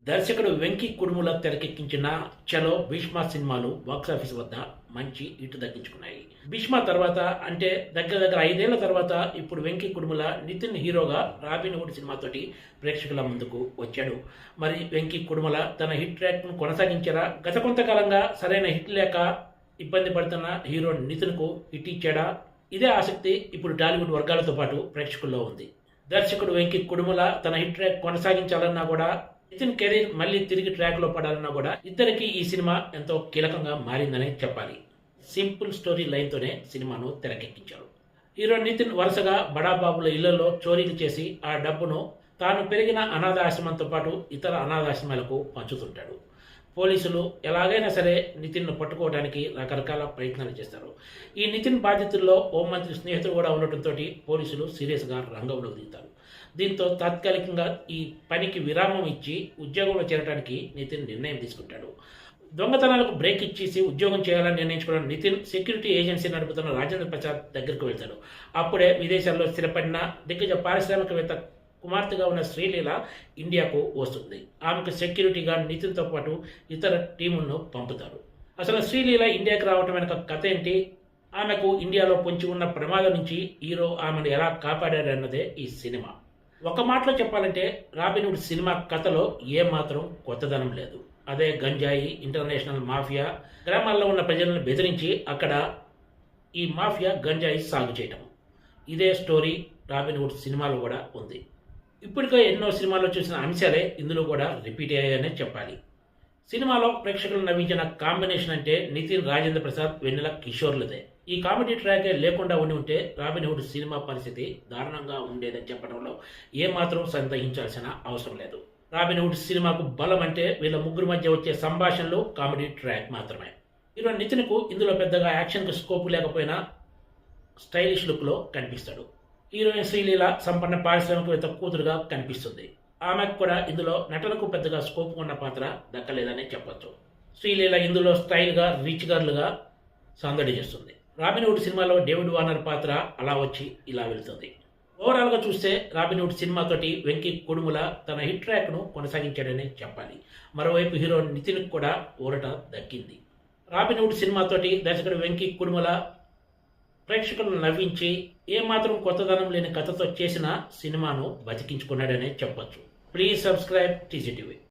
దర్శకుడు వెంకీ కుడుముల తెరకెక్కించిన చలో భీష్మ సినిమాలు బాక్సాఫీస్ వద్ద మంచి ఇటు దక్కించుకున్నాయి. భీష్మ తర్వాత అంటే దగ్గర 5 ఏళ్ల తర్వాత ఇప్పుడు వెంకీ కుడుముల నితిన్ హీరోగా రాబిన్ హుడ్ సినిమాతోటి ప్రేక్షకుల ముందుకు వచ్చాడు. మరి వెంకీ కుడుముల తన హిట్ ట్రాక్ను కొనసాగించారా? గత కొంతకాలంగా సరైన హిట్ లేక ఇబ్బంది పడుతున్న హీరో నితిన్కు హిట్ ఇచ్చాడా? ఇదే ఆసక్తి ఇప్పుడు టాలీవుడ్ వర్గాలతో పాటు ప్రేక్షకుల్లో ఉంది. దర్శకుడు వెంకీ కుడుముల తన హిట్ ట్రాక్ కొనసాగించాలన్నా కూడా, నితిన్ కెరీర్ మళ్ళీ తిరిగి ట్రాక్ లో పడాలన్నా కూడా ఇద్దరికి ఈ సినిమా ఎంతో కీలకంగా మారిందనే చెప్పాలి. సింపుల్ స్టోరీ లైన్ తోనే సినిమాను తెరకెక్కించారు. హీరో నితిన్ వరుసగా బడాబాబుల ఇళ్లలో చోరీలు చేసి ఆ డబ్బును తాను పెరిగిన అనాథాశ్రమంతో పాటు ఇతర అనాథాశ్రమాలకు పంచుతుంటాడు. పోలీసులు ఎలాగైనా సరే నితిన్ను పట్టుకోవడానికి రకరకాల ప్రయత్నాలు చేస్తారు. ఈ నితిన్ బాధితుల్లో హోంమంత్రి స్నేహితుడు కూడా ఉండటంతో పోలీసులు సీరియస్గా రంగంలోకి దిగుతారు. దీంతో తాత్కాలికంగా ఈ పనికి విరామం ఇచ్చి ఉద్యోగంలో చేరడానికి నితిన్ నిర్ణయం తీసుకుంటాడు. దొంగతనాలకు బ్రేక్ ఇచ్చేసి ఉద్యోగం చేయాలని నిర్ణయించుకున్న నితిన్ సెక్యూరిటీ ఏజెన్సీ నడుపుతున్న రాజేంద్ర ప్రసాద్ దగ్గరకు వెళ్తాడు. అప్పుడే విదేశాల్లో స్థిరపడిన దిగ్గజ పారిశ్రామికవేత్త కుమార్తెగా ఉన్న శ్రీలీల ఇండియాకు వస్తుంది. ఆమెకు సెక్యూరిటీగా నితిన్తో పాటు ఇతర టీములను పంపుతారు. అసలు శ్రీలీల ఇండియాకి రావటం వెనక కథ ఏంటి? ఆమెకు ఇండియాలో పొంచి ఉన్న ప్రమాదం నుంచి హీరో ఆమెను ఎలా కాపాడారన్నదే ఈ సినిమా. ఒక మాటలో చెప్పాలంటే రాబిన్ హుడ్ సినిమా కథలో ఏమాత్రం కొత్తదనం లేదు. అదే గంజాయి, ఇంటర్నేషనల్ మాఫియా, గ్రామాల్లో ఉన్న ప్రజలను బెదిరించి అక్కడ ఈ మాఫియా గంజాయి సాగు చేయటం. ఇదే స్టోరీ రాబిన్ హుడ్ సినిమాలో కూడా ఉంది. ఇప్పటికే ఎన్నో సినిమాల్లో చూసిన అంశాలే ఇందులో కూడా రిపీట్ అయ్యాయనే చెప్పాలి. సినిమాలో ప్రేక్షకులు నవ్వించిన కాంబినేషన్ అంటే నితిన్, రాజేంద్ర ప్రసాద్, వెన్నెల కిషోర్లదే. ఈ కామెడీ ట్రాకే లేకుండా ఉంటే రాబిన్ హుడ్ సినిమా పరిస్థితి దారుణంగా ఉండేదని చెప్పడంలో ఏమాత్రం సందేహించాల్సిన అవసరం లేదు. రాబిన్ హుడ్ సినిమాకు బలం అంటే వీళ్ళ ముగ్గురు మధ్య వచ్చే సంభాషణలు, కామెడీ ట్రాక్ మాత్రమే. హీరో నితిన్కు ఇందులో పెద్దగా యాక్షన్కు స్కోప్ లేకపోయినా స్టైలిష్ లుక్లో కనిపిస్తాడు. హీరోయిన్ శ్రీలీల సంపన్న పారిశ్రామికవేత్త కూతురుగా కనిపిస్తుంది. ఆమెకు కూడా ఇందులో నటనకు పెద్దగా స్కోప్ ఉన్న పాత్ర దక్కలేదనే చెప్పొచ్చు. శ్రీలీల ఇందులో స్టైల్గా, రిచ్ గర్ల్గా సందడి చేస్తుంది. రాబిన్ హుడ్ సినిమాలో డేవిడ్ వార్నర్ పాత్ర అలా వచ్చి ఇలా వెళ్తుంది. ఓవరాల్గా చూస్తే రాబిన్ హుడ్ సినిమాతోటి వెంకీ కుడుముల తన హిట్ ట్రాక్ను కొనసాగించాడనే చెప్పాలి. మరోవైపు హీరో నితిన్ కూడా ఊరట దక్కింది. రాబిన్ హుడ్ సినిమాతోటి దర్శకుడు వెంకీ కుడుముల ప్రేక్షకులను నవ్వించి ఏమాత్రం కొత్తదనం లేని కథతో చేసిన సినిమాను బతికించుకున్నాడనే చెప్పొచ్చు. Please subscribe TGTV.